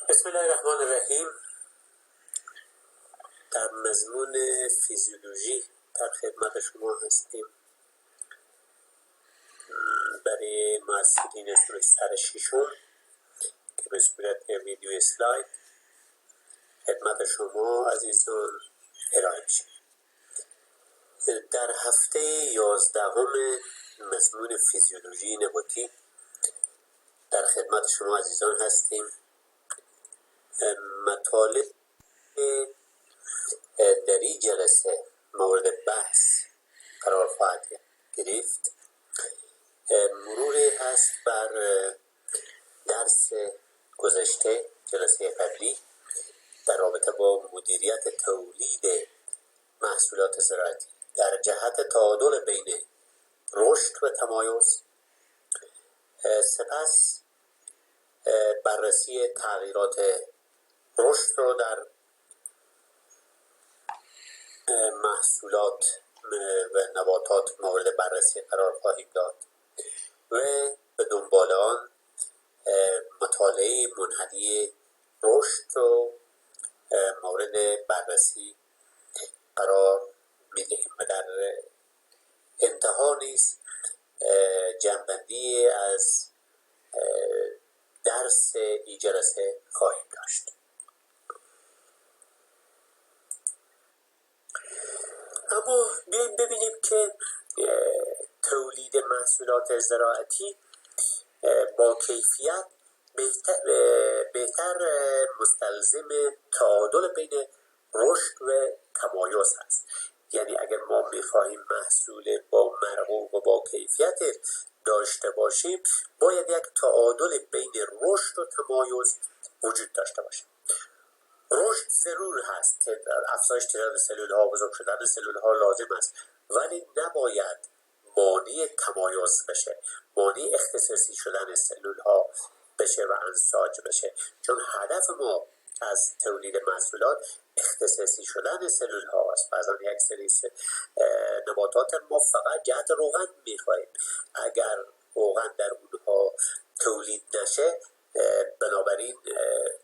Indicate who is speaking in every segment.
Speaker 1: بسم الله الرحمن الرحیم. در مضمون فیزیولوژی در خدمت شما هستیم برای محصلین سمستر ششم که به صورت ویدیو اسلاید خدمت شما عزیزان ارائه میشه. در هفته 11 مضمون فیزیولوژی نباتی در خدمت شما عزیزان هستیم. مطالب در این جلسه مورد بحث قرار خواهد گرفت. مروری هست بر درس گذشته، جلسه قبلی در رابطه با مدیریت تولید محصولات زراعتی در جهت تعادل بین رشد و تمایز. سپس بررسی تغییرات رشد رو در محصولات و نباتات مورد بررسی قرار خواهیم داد و به دنبال آن مطالعه منحنی رشد رو مورد بررسی قرار میدهیم و در انتها نیز جنبندی از درس این جلسه خواهیم داشت. اما بیاییم ببینیم که تولید محصولات زراعتی با کیفیت بهتر مستلزم تعادل بین رشد و تمایز است. یعنی اگر ما می‌خواهیم محصول با مرغوب و با کیفیت داشته باشیم، باید یک تعادل بین رشد و تمایز وجود داشته باشه. رشد ضرور هست، افزایش تعداد سلول ها، بزرگ شدن سلول ها لازم است، ولی نباید مانع تمایز بشه، مانع اختصاصی شدن سلول ها بشه و انساج بشه. چون هدف ما از تولید محصولات اختصاصی شدن سلول ها است. بعضا یک سری نباتات ما فقط جهت روغن میخواهیم، اگر روغن در اونها تولید نشه بنابراین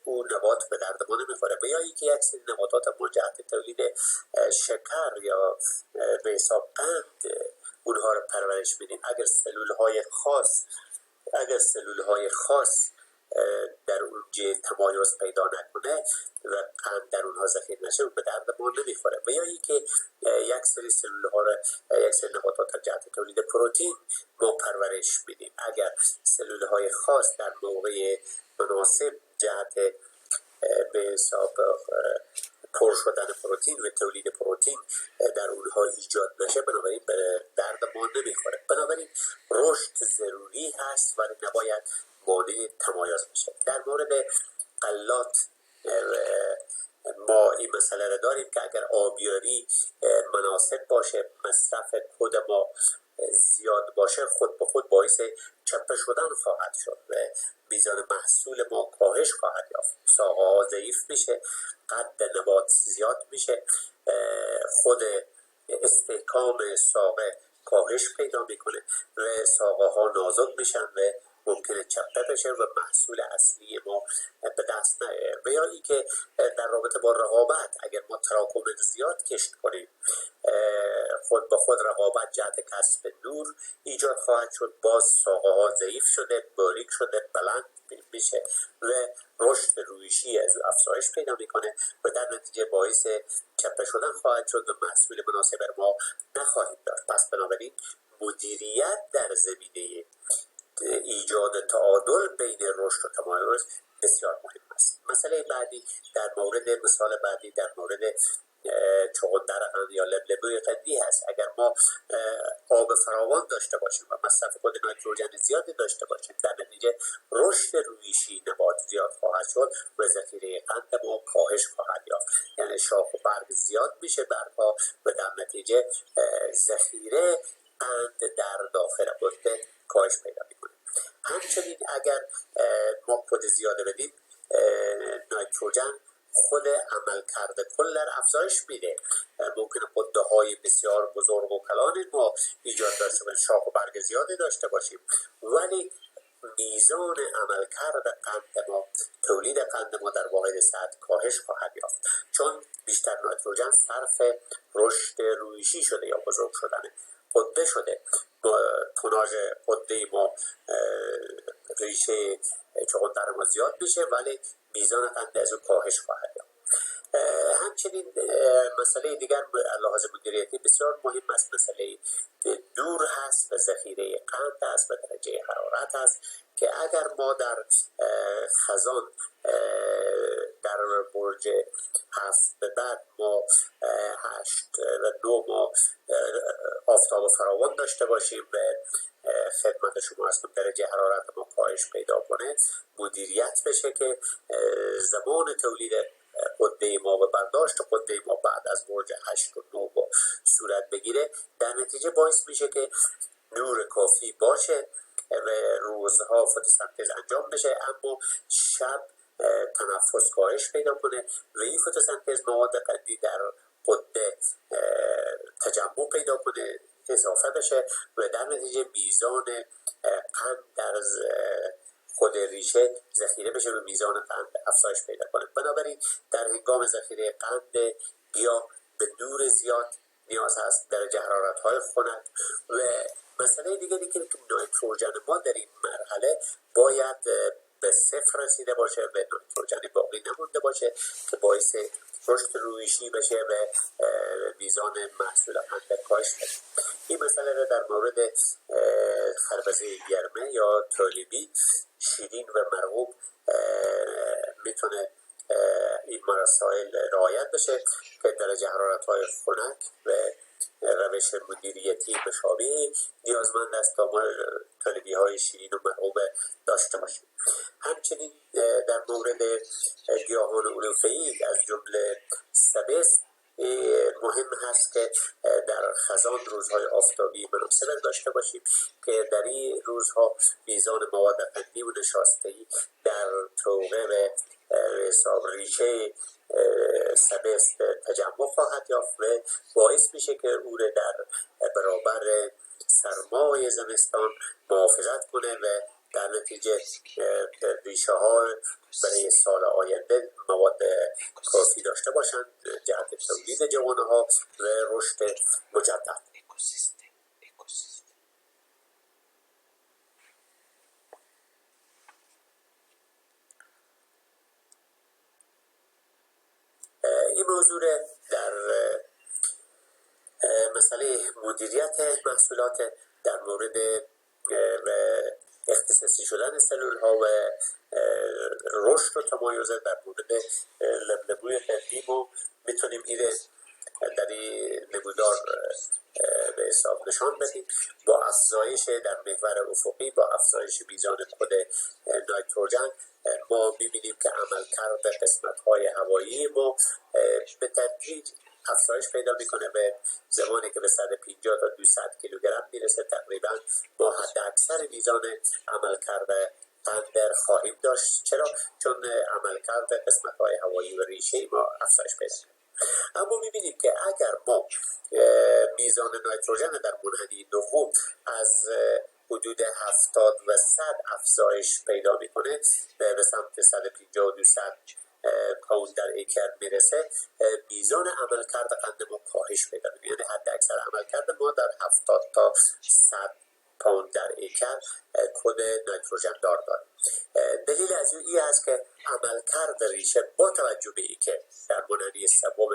Speaker 1: اون نبات به درد ما نمیخوره. و یا اینکه یک سری نباتات ما جهت تولید شکر یا به حساب قند اونها رو پرورش میدیم، اگر سلول های خاص در اونجا تمایز پیدا نکنه و قند در اونها ذخیره نشه به درد ما نمیخوره. و یا اینکه یک سری سلول ها رو، یک سری نباتات جهت تولید پروتئین ما پرورش میدیم، اگر سلول های خاص در موقع مناسب جهت به حساب پر شدن پروتئین و تولید پروتئین در اونها ایجاد نشه، بنابراین به درد ما نمیخوره. بنابراین رشد ضروری هست ولی نباید مانع تمایز بشه. در مورد غلات ما این مسئله رو داریم که اگر آبیاری مناسب باشه، مصرف خود ما زیاد باشه، خود به خود باعث چپه شدن خواهد شد و میزان محصول ما کاهش خواهد یافت. ساقه ها ضعیف میشه، قد نبات زیاد میشه، خود استحکام ساقه کاهش پیدا میکنه و ساقه ها نازک میشن و ممکنه چپه بشه و محصول اصلی ما به دست نیاره. و یا اینکه در رابطه با رقابت، اگر ما تراکم زیاد کشت کنیم، خود به خود رقابت جهت کسب نور ایجاد خواهد شد، باز ساقه ها ضعیف شده، باریک شده، بلند میشه و رشد رویشی از افزایش پیدا میکنه و در نتیجه باعث چپه شدن خواهد شد و محصول مناسب ما نخواهیم داشت. پس بنابراین مدیریت در زمینه ایجاد تعادل بین رشد و تمایز بسیار مهم است. مسئله بعدی مثال بعدی در مورد چغندر قند یا لبلبوی قندی هست. اگر ما آب فراوان داشته باشیم و مصرف خود نیتروژن زیادی داشته باشیم، در نتیجه رشد رویشی نبات زیاد خواهد شد و ذخیره قند ما کاهش خواهد یافت. یعنی شاخ و برگ زیاد میشه برگها و در نتیجه ذخیره قند در داخل پوست کاهش پیدا میکنه. همچنین اگر ما کد زیاده بدیم، نیتروژن خود عمل کرده کل را افزایش میده. ممکنه قده های بسیار بزرگ و کلان ما ایجاد داشته باشیم، شاخ و برگ زیادی داشته باشیم، ولی میزان عملکرد قند ما، تولید قند ما در واحد سطح کاهش خواهد یافت، چون بیشتر نیتروژن صرف رشد رویشی شده یا بزرگ شدن قده شده. توناژ قده ما، ریشه چغندر ما زیاد میشه ولی میزان قند از اون کاهش خواهد یافت. همچنین مسئله دیگر لحاظ مدیریتی بسیار مهم است، مسئله دور هست و ذخیره قند است و درجه حرارت است که اگر ما در خزان در برج 7 به بعد ما 8 و 9 ما آفتاب فراوان داشته باشیم و خدمت شما هستم درجه حرارت ما کاهش پیدا کنه، مدیریت بشه که زمان تولید قده ما و برداشت قده ما بعد از برج 8 و 9 با صورت بگیره، در نتیجه باعث میشه که نور کافی باشه و روزها فتوسنتز انجام بشه، اما شب تنفس کاهش پیدا کنه و این فتوسنتز مواد قندی در قده تجمع پیدا کنه، اضافه بشه و در نتیجه میزان قند در خود ریشه ذخیره بشه و میزان قند افزایش پیدا کنه. بنابراین در هنگام ذخیره قند گیاه به نور زیاد نیاز هست، درجه حرارت های خنک و مسئله دیگری که نیتروژن ما در این مرحله باید به صفر رسیده باشه و نیتروژن باقی نمونده باشه که باعث رشد رویشی بشه و میزان محصول قند کاهش بشه. این مسئله را در مورد خربزه گرمه یا تالیبی شیرین و مرغوب میتونه این مسائل رعایت بشه که درجه حرارت های خنک و روش مدیریتی مشابه نیازمند است تا ما طالبی های شیرین و مرغوب داشته باشیم. همچنین در مورد گیاهان علوفه‌ای از جمله سبز مهم هست که در خزان روزهای آفتابی مناسب داشته باشیم که در این روزها میزان مواد قندی و نشاسته‌ای در توقع و حساب ریشه سبز تجمع خواهد یافت و باعث میشه که او در برابر سرمای زمستان محافظت کنه و در نتیجه ریشه ها برای سال آینده مواد کافی داشته باشند جهت تولید جوانه ها و رشد مجدد. این موضوع در مسئله مدیریت محصولات در مورد اختصاصی شدن سلول ها و رشد و تمایز در مورد لبلبوی قندی ما میتونیم ایره در این نمودار به حساب نشان بدیم. با افزایش در محور افقی، با افزایش میزان کد نیتروژن ما میبینیم که عملکرد قسمت های هوایی ما به تدریج افزایش پیدا میکنه. به زمانی که به 150 تا 200 کیلوگرم میرسه تقریبا ما حد اکثر میزان عملکرد قند خواهیم داشت. چرا؟ چون عملکرد قسمت های هوایی و ریشه ما افزایش پیدا کنه. اما میبینیم که اگر ما میزان نیتروژن در منحنی دوم از حدود 70 و 100 افزایش پیدا میکنه به سمت 150 و 200 پوند در ایکر میرسه، میزان عملکرد قند ما کاهش پیدا میکنه. یعنی حد اکثر عملکرد ما در 70 تا 100 پوند در ایکر کد نیتروژن دار داره. دلیل از این است که عملکرد ریشه با توجه به این که در منحنی سوم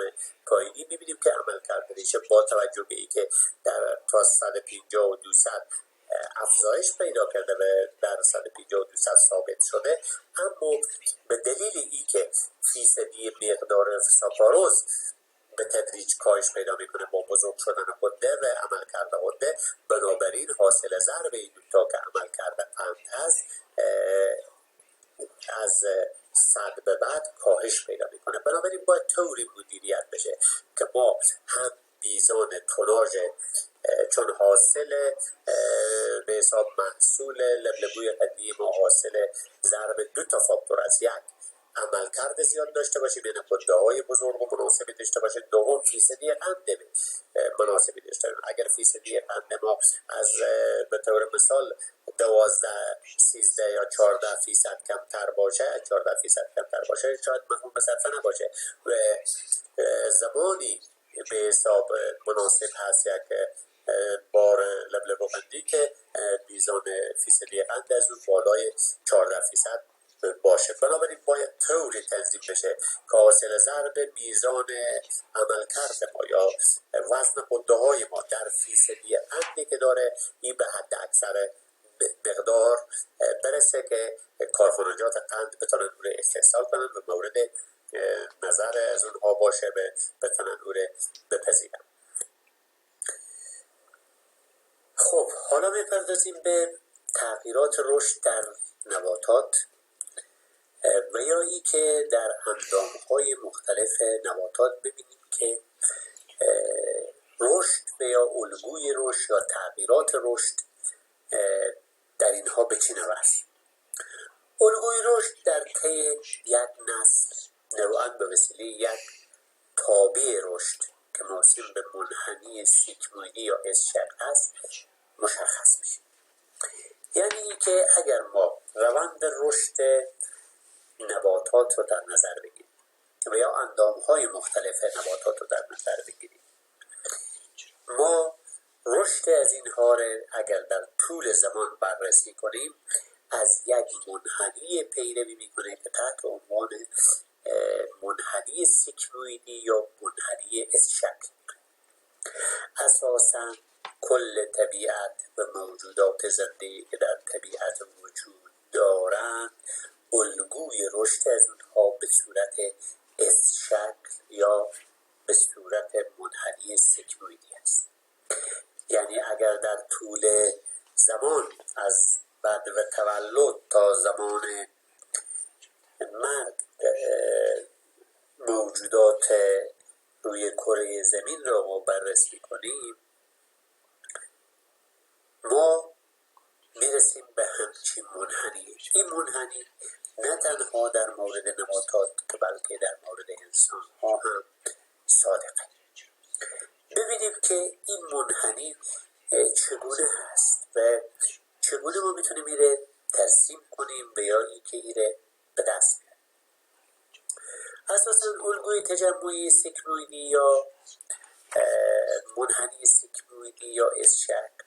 Speaker 1: پایینی میبینیم که عملکرد ریشه با توجه به این که در تا 150 و 200 افزایش پیدا کرده و در 150 و 200 ثابت شده، اما به دلیل ای که فیصدی مقدار ساکاروز به تدریج کاهش پیدا میکنه با بزرگ شدن غده و عملکرد غده، بنابراین حاصل ضرب این دوتا که عملکرد قند هست از 100 به بعد کاهش پیدا میکنه. بنابراین باید طوری مدیریت بشه که ما هم میزان توناژ، چون حاصل به حساب محصول لبلبوی قدیم و حاصل ضرب دو تا فاکتور از یک عملکرد زیاد داشته باشیم، یعنی خودده‌های بزرگ و مناسبی داشته باشیم. دوم فیصدی قند مناسبی داشته باشیم. اگر فیصدی قند ما از به طور مثال 12 13 یا 14 فیصد کمتر باشه، 14 فیصد کمتر باشه، شاید مفهوم به صرفه نباشه و زمانی به حساب مناسب هست یک بار لبلب و قندی که میزان فیصدی قند از اون بالای 14 فیصد باشه. بنابراین باید طوری تنظیم بشه که حاصل ضرب میزان عملکرد ما یا وزن خودروهای ما در فیصدی قندی که داره این به حد اکثر مقدار برسه که کارخانجات قند بتونن اون استحصال کنن و مورد نظر از اونها باشه بتونن اون بپذیرن. خب حالا میپردازیم به تغییرات رشد در نباتات و یا ای که در اندامهای مختلف نباتات ببینیم که رشد و یا الگوی رشد یا تغییرات رشد در اینها به چی نوع است. الگوی رشد در طی یک نسل نوعاً به وسیله یک تابع رشد که موسوم به منحنی سیگمویدی یا اس شکل است مشخص میشه. یعنی که اگر ما روند رشد نباتات رو در نظر بگیریم و یا اندامهای مختلف نباتات رو در نظر بگیریم، ما رشد از اینها رو اگر در طول زمان بررسی کنیم از یک منحنی پیروی میکنه که تحت عنوان منحنی سیگمویدی یا منحنی اس شکل. اساساً کل طبیعت و موجودات زنده که در طبیعت وجود دارند الگوی رشد از اونها به صورت اس شکل یا به صورت منحنی سیگمویدی است. یعنی اگر در طول زمان از بعد و تولد تا زمان مرگ موجودات روی کره زمین را ما بررسی کنیم، ما میرسیم به همچین منحنی. این منحنی نه تنها در مورد نباتات که بلکه در مورد انسان ها هم صادقه. ببینیم که این منحنی چگونه هست و چگونه ما میتونیم ایره ترسیم کنیم و یا اینکه ایره به دست بیاریم. اساساً الگوی تجمعی سیگمویدی یا منحنی سیگمویدی یا اس شکل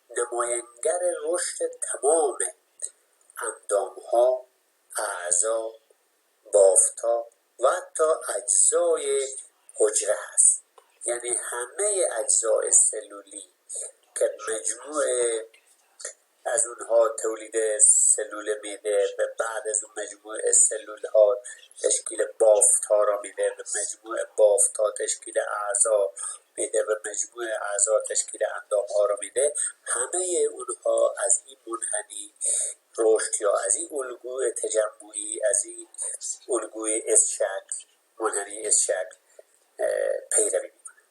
Speaker 1: نماینگر رشد تمام اندامها، اعضا، بافت‌ها و حتی اجزای حجره هست. یعنی همه اجزای سلولی که مجموعه از اونها تولید سلول میده و بعد از اون مجموعه سلول ها تشکیل بافت ها را میده و مجموعه بافت ها تشکیل اعضا میده و مجموعه اعضا تشکیل اندام ها را میده. همه اونها از این منحنی رشد یا از این الگوی تجمعی، از این الگوی اس شکل، منحنی اس شکل پیروی میکنه.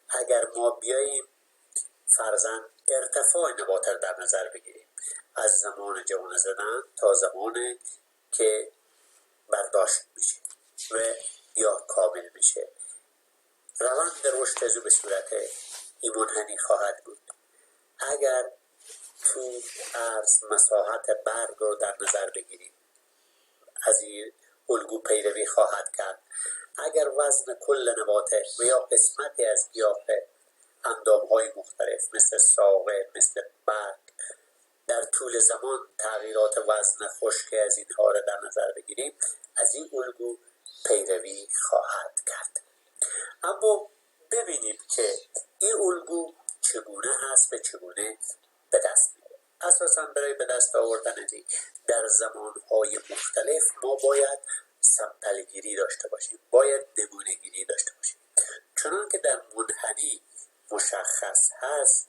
Speaker 1: اگر ما بیاییم فرضاً ارتفاع نبات رو در نظر بگیریم از زمان جوان زدن تا زمان که برداشت میشه و یا کامل میشه، روند رشد از او به صورت این منحنی خواهد بود. اگر تو عرض مساحت برگ رو در نظر بگیریم از این الگو پیروی خواهد کرد. اگر وزن کل نبات و یا قسمتی از گیاه اندامهای مختلف مثل ساقه، مثل برگ در طول زمان تغییرات وزن خشکی از اینها را در نظر بگیریم، از این الگو پیروی خواهد کرد. اما ببینیم که این الگو چگونه هست و چگونه به دست میاد. اساساً برای به دست آوردن از در زمانهای مختلف ما باید سمپلگیری داشته باشیم، باید نمونه‌گیری داشته باشیم. چنان که در منحنی مشخص هست،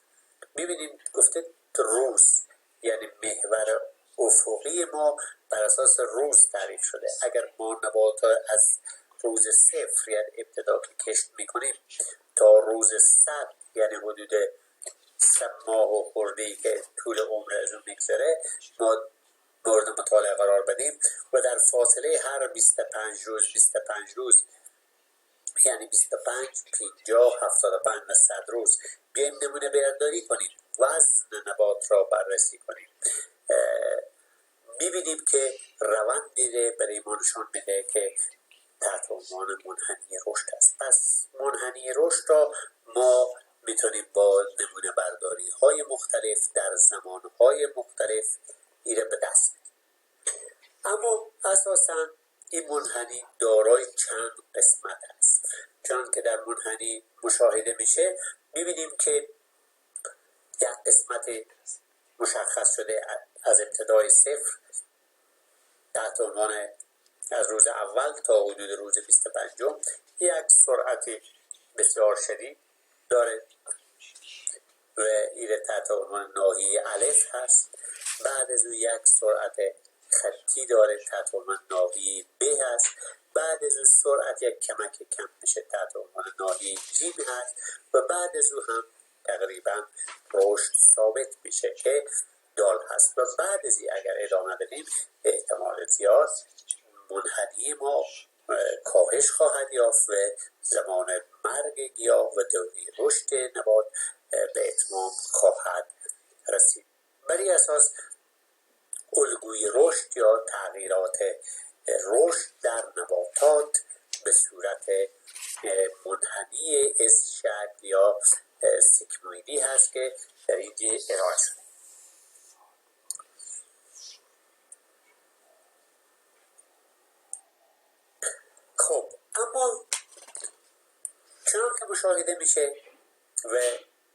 Speaker 1: میبینیم گفته روز یعنی محور افقی ما بر اساس روز تعریف شده. اگر ما نبات از روز 0 یعنی ابتدا که کشت میکنیم تا روز 100 یعنی حدود 3 ماه و خورده‌ای که طول عمر از اون میگذره، ما مورد مطالعه قرار بدیم و در فاصله هر 25 روز یعنی 25 50 75 و 100 روز بیایم نمونه برداری کنیم، وزن نبات را بررسی کنیم، می‌بینیم که روندی برای ما نشان میده که تحت عنوان منحنی رشد است. پس منحنی رشد را ما میتونیم با نمونه برداری های مختلف در زمان های مختلف ایره به دست بیاریم. اما اساساً این منحنی دارای چند قسمت است. چون که در منحنی مشاهده میشه میبینیم که یک قسمت مشخص شده از ابتدای صفر تحت عنوان از روز اول تا حدود روز 25 یک سرعت بسیار شدید داره و این تحت عنوان ناحیه الف هست. بعد از او یک سرعت خطی داره تحت عنوان ناحیه ب هست. بعد از او سرعت یک کمک کم میشه تحت عنوان ناحیه جیم هست و بعد از او هم تقریبا رشد ثابت میشه که دال هست. و بعد از این اگر ادامه بدیم احتمال زیاد منحنی ما کاهش خواهد یافت و زمان مرگ گیاه و دوره رشد نبات به اتمام خواهد رسید. بر اساس الگوی رشد یا تغییرات رشد در نباتات به صورت منحنی اس شکل یا سیگمویدی هست که در اینجا ارائه شده. خب اما چون که مشاهده میشه و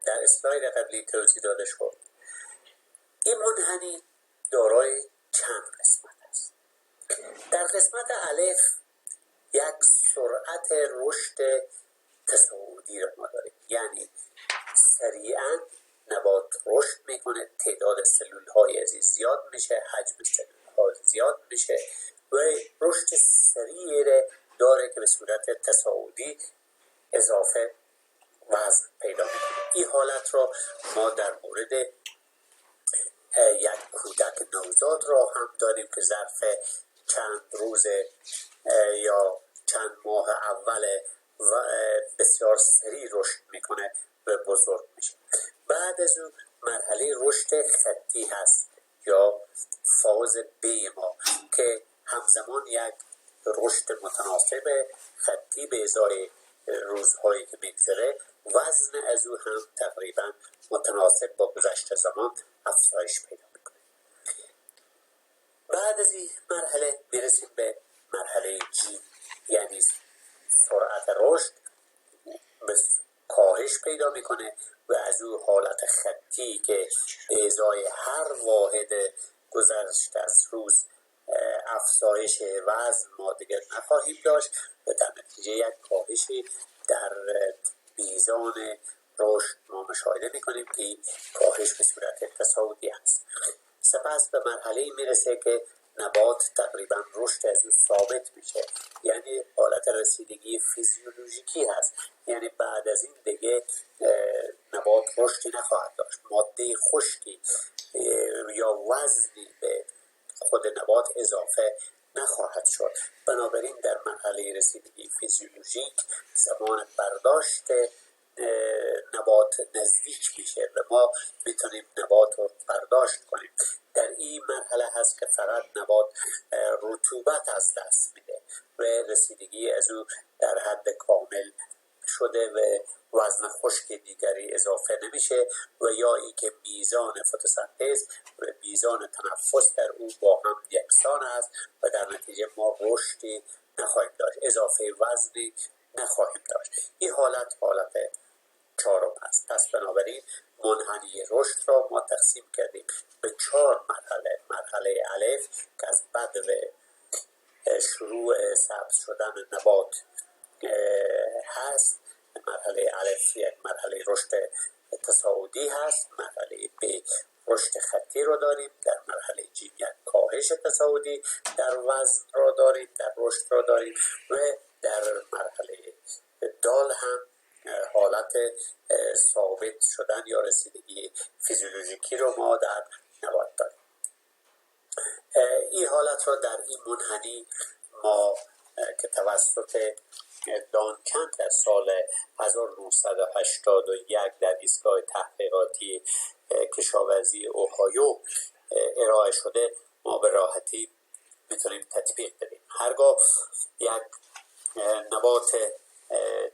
Speaker 1: در اسلاید قبلی توضیح داده شد این منحنی دارای چند قسمت است. در قسمت الف یک سرعت رشد تصاعدی را ما داریم، یعنی سریعا نبات رشد میکنه، تعداد سلول های ازی زیاد میشه، حجم سلول ها زیاد میشه و رشد سریع داره که به صورت تصاعدی اضافه وزن پیدا میکنه. این حالت را ما در مورد یک کودک نوزاد را هم داریم که ظرف چند روز یا چند ماه اول و بسیار سریع رشد میکنه و بزرگ میشه. بعد از اون مرحله رشد خطی هست یا فاز بی ما که همزمان یک رشد متناسب خطی به ازای روزهایی که میگذره وزن از او هم تقریبا متناسب با گذشت زمان افزایش پیدا میکنه. بعد از این مرحله میرسیم به مرحله جی، یعنی سرعت رشد به کاهش پیدا میکنه و از او حالت خطی که به ازای هر واحد گذشت از روز افزایش وزن ما دیگر نخواهیم داشت و در نتیجه یک کاهشی در میزان رشد ما مشاهده میکنیم که کاهش به صورت تصاعدی است. سپس به مرحله میرسه که نبات تقریبا رشد از اون ثابت میشه، یعنی حالت رسیدگی فیزیولوژیکی هست، یعنی بعد از این دیگه نبات رشدی نخواهد داشت، ماده خشکی یا وزنی به خود نبات اضافه نخواهد شد. بنابراین در مرحله رسیدگی فیزیولوژیک زمان برداشت نبات نزدیک میشه و ما میتونیم نبات رو برداشت کنیم. در این مرحله هست که فقط نبات رطوبت از دست میده و رسیدگی از او در حد کامل شده و وزن خشک دیگری اضافه نمیشه و یا ای که میزان فتوسنتز و میزان تنفس در او با هم یکسان است و در نتیجه ما رشدی نخواهیم داشت، اضافه وزنی نخواهیم داشت. این حالت چهارم است. پس بنابراین منحنی رشد را ما تقسیم کردیم به 4 مرحله. مرحله الف که از بدو شروع سبز شدن نبات هست، مرحله الف یک مرحله رشد تصاعدی هست، مرحله ب رشد خطی رو داریم، در مرحله جیم یک کاهش تصاعدی در وزن رو داریم، در رشد رو داریم و در مرحله دال هم حالت ثابت شدن یا رسیدگی فیزیولوژیکی رو ما در نبات داریم. حتی در این منحنی ما که توسط دانکن در سال 1981 در ایستگاه تحقیقاتی کشاورزی اوهایو ارائه شده، ما به راحتی میتونیم تطبیق بدیم. هرگاه یک نبات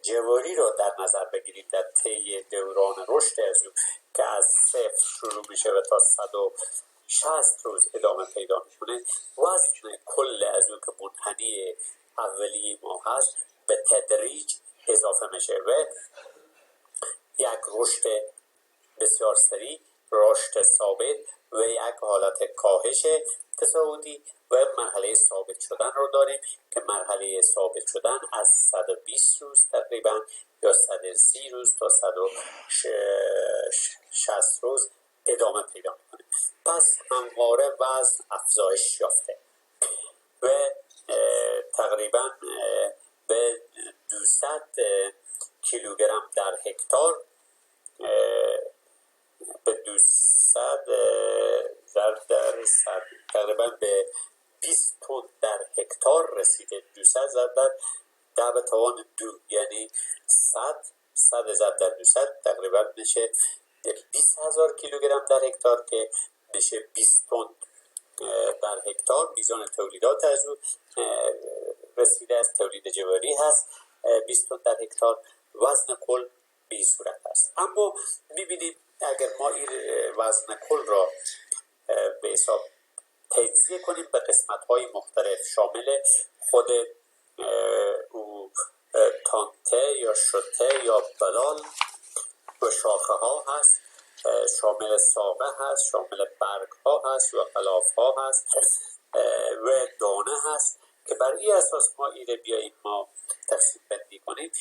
Speaker 1: جواری رو در نظر بگیریم در طی دوران رشد از او که از 0 شروع میشه و تا 160 روز ادامه پیدا میکنه، وزن کل از او که منحنی اولیه ما هست به تدریج اضافه میشه و یک رشد بسیار سریع، رشد ثابت و یک حالت کاهش تصاعدی و مرحله ثابت شدن رو داریم که مرحله ثابت شدن از 120 روز تقریبا یا 130 روز تا 160 روز ادامه پیدا میکنه. پس همواره وزن افزایش یافته و تقریبا به 200 کیلوگرم در هکتار به 200 در تقریبا به 20 تن در هکتار رسیده. 200 ضرب در 10 به توان 2 یعنی 100 ضرب در 200 تقریبا میشه 20,000 کیلوگرم در هکتار که میشه 20 تن در هکتار. میزان تولیدات از او رسیده از تولید جواری هست 20 تن در هکتار. وزن کل به این صورت هست. اما میبینیم اگر ما این وزن کل را به حساب تجزیه کنیم به قسمت‌های مختلف شامل خود او تانته یا شته یا بلال و شاخه ها هست، شامل ساقه هست، شامل برگ ها هست و غلاف ها هست و دانه هست که بر این اساس ما ایره بیاییم ما تقسیم بندی کنیم.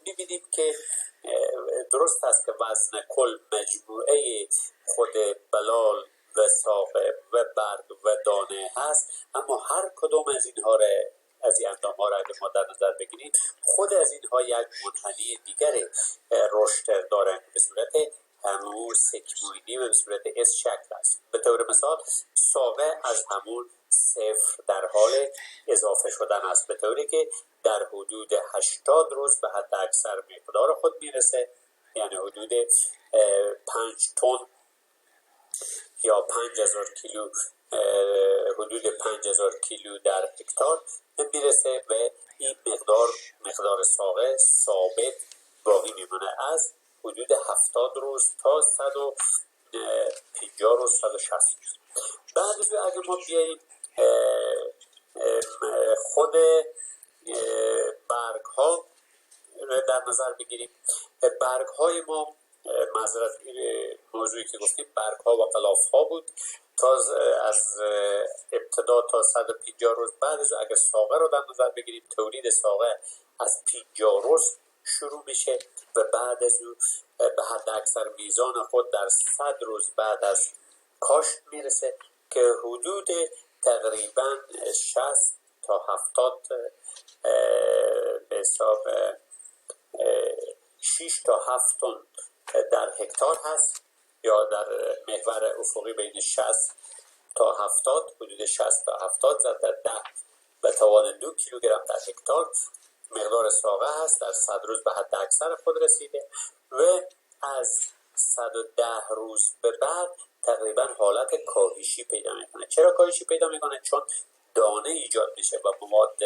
Speaker 1: میبینیم که درست است که وزن کل مجموعه خود بلال و ساقه و برگ و دانه هست، اما هر کدوم از اینها از این اندام ها را اگر ما در نظر بگیریم خود از اینها یک منحنی دیگر رشد دارند به صورت همون سکمویدی و به صورت اس شکل است. به طور مثال ساقه از همون 0 در حال اضافه شدن است، به طوری که در حدود 80 روز به حد اکثر مقدار خود میرسه، یعنی حدود 5 تن یا 5000 کیلو، حدود 5000 کیلو در هکتار میرسه و این مقدار ساقه ثابت باقی میمونه از حدود 70 روز تا 150 روز 160 روز. بعد از اگر ما بیاییم خود برگ ها در نظر بگیریم، برگ های ما معذرت موضوعی که گفتیم برگ ها و غلاف ها بود تا از ابتدا تا 150 روز. بعد از اگر ساقه رو در نظر بگیریم تولید ساقه از 50 روز شروع میشه و بعد از او به حد اکثر میزان خود در 100 روز بعد از کاشت میرسه که حدود تقریبا 60 تا 70 به حساب 6 تا 7 تن در هکتار هست یا در محور افقی بین 60 تا 70 حدود 60 تا 70 ضرب در 10 به توان 2 کیلوگرم در هکتار مقدار ساقه هست. در 100 روز به حد اکثر خود رسیده و از 110 روز به بعد تقریبا حالت کاهشی پیدا میکنه. چرا کاهشی پیدا میکنه؟ چون دانه ایجاد میشه و مواد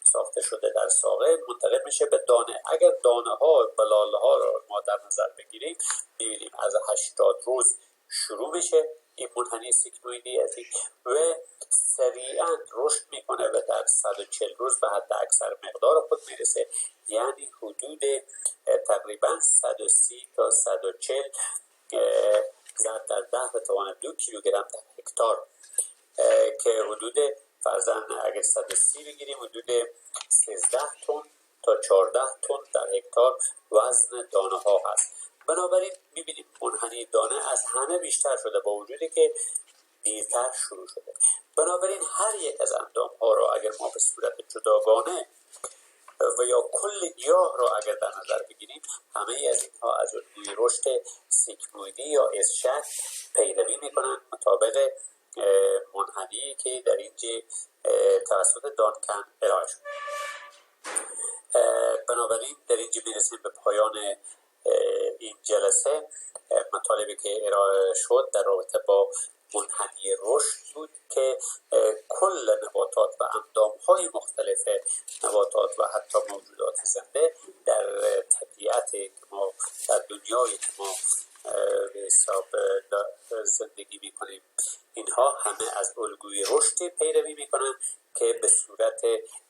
Speaker 1: ساخته شده در ساقه منتقل میشه به دانه. اگر دانه ها بلال ها رو ما در نظر بگیریم میبینیم از 80 روز شروع میشه این منحنی سیگمویدی و سریعا رشد میکنه و در 140 روز به حد اکثر مقدار خود میرسه، یعنی حدود تقریبا 130 تا 140 ضرب در 10 به توان 2 کیلوگرم در هکتار که حدود فرضاً اگر 130 بگیریم حدود 13 تن تا 14 تن در هکتار وزن دانه ها هست. بنابراین میبینیم منحنی دانه از همه بیشتر شده با وجودی که دیرتر شروع شده. بنابراین هر یک از اندام ها را اگر ما به صورت جداگانه و یا کل گیاه را اگر در نظر بگیریم همه از اینها از الگوی رشد سیگمویدی یا اس شکل پیروی میکنن مطابق منحنی منحنی که در اینجا توسط دانکن ارائه شد. بنابراین در اینجا میرسیم به پایان این جلسه. مطالبی که ارائه شد در رابطه با منحنی رشد بود که کل نباتات و اندامهای مختلف نباتات و حتی موجودات زنده در طبیعت که ما در دنیای که ما به حساب زندگی میکنیم، اینها همه از الگوی رشد پیروی میکنن که به صورت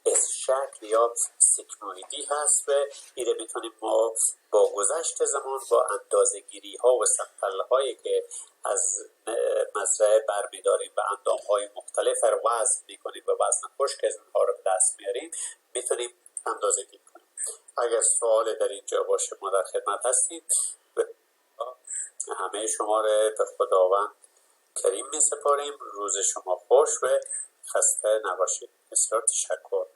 Speaker 1: اس شکل یا سیگمویدی هست و این میتونیم ما با گذشت زمان با اندازه گیری ها و سمپل هایی که از مزرعه برمیداریم و اندام های مختلف رو وزن میکنیم و وزن خشک از اینها رو به دست میاریم، میتونیم اندازه گیری کنیم. اگر سوال در اینجا باشه ما در خدمت هستیم. همه شما رو به خداوند کریم می سپاریم. روز شما خوش و خسته نباشید. بسیار تشکر.